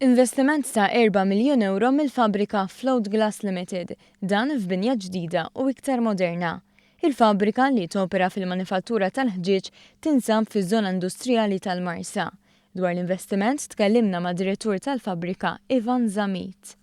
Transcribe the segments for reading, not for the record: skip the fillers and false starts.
Investiment ta' 4 miljun euro mill-fabrika Float Glass Limited, dan f'binja ġdida u iktar moderna. Il-fabrika li topera fil-manifattura tal-ħġieġ tinsab fiż-żona industrijali tal-Marsa. Dwar l-investiment tkellimna ma' direttur tal-fabrika Ivan Zamit.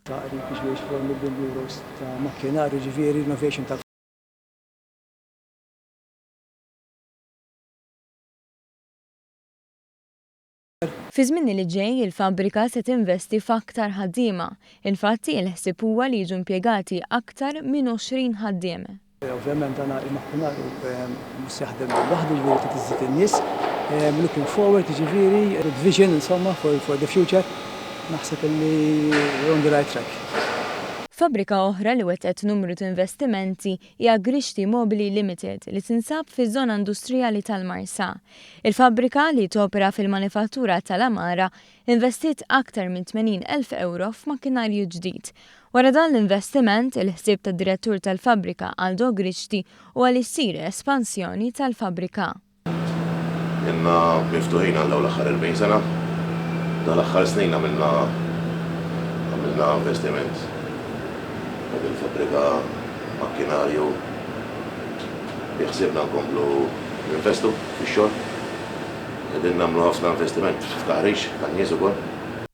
Fi żmien li ġej il-fabrika se tinvesti f'aktar ħaddiema. Infatti il-ħsieb huwa li jiġu impjegati aktar minn 20 ħaddiem. Ovvjament għana il-maħkunaru mhux jaħdem waħdu ġifieri ta' tiżżid in-nies. Looking forward ġifieri vision insomma for the future. Naħseb li we're on the right track. Fabrika oħra li wetqet numru ta' investimenti hija Grixti Mobili Limited li tinsab fiż-żona industrijali tal-Marsa. Il-fabrika li topera fil-manifattura tal-Amara investit aktar minn 80,000 euro f'makkinarju ġdid. Wara dan l-investiment, il-ħsieb tad-direttur tal-fabrika Aldo Grixti huwa li ssir espansjoni tal-fabrika. Jenna miftuħin għal l-aħħar 40 sena, dal-aħħar snin għamilna investiment. Il-fabrika makkinarju jħsibna nkomplu investu fix-xogħol. Qegħdin nagħmlu ħafna investiment f'taħriġ tan-nies ukoll.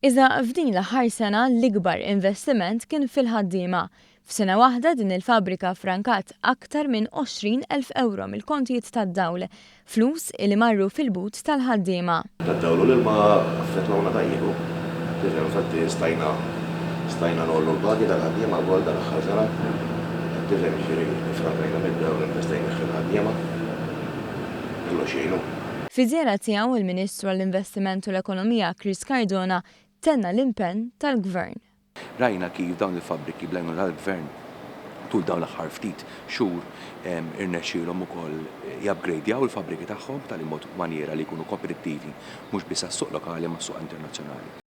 Iżda f'din l-aħħar sena l-ikbar investiment kien fil-ħaddiema. F'sena waħda din il-fabrika frankat aktar minn 20,000 euro mill-kontijiet tad-dawl, flus li marru fil-but tal-ħaddiema. Tad-dawlu l-ilma affettwawna tajjibu. Infatti stajna nollu l-bagi tal-ħaddiema għal dal-aħħar sena. Tifhem ġifieri frankajna mid-dawl investejna fil-ħaddiema. Illu xejnu. Fi żjara tiegħu il-Ministru għall-Investiment u l-Ekonomija Chris Cardona tenna l-impenn tal-Gvern. Rajna kif dawn il-fabbriki bl-għajnuna tal-Gvern tul dawn l-aħħar ftit xhur irnexxielhom ukoll jupgradejaw il-fabbriki tagħhom tal-imod maniera li jkunu kompetittivi mhux biss għas-suq lokali ma' suq internazzjonali.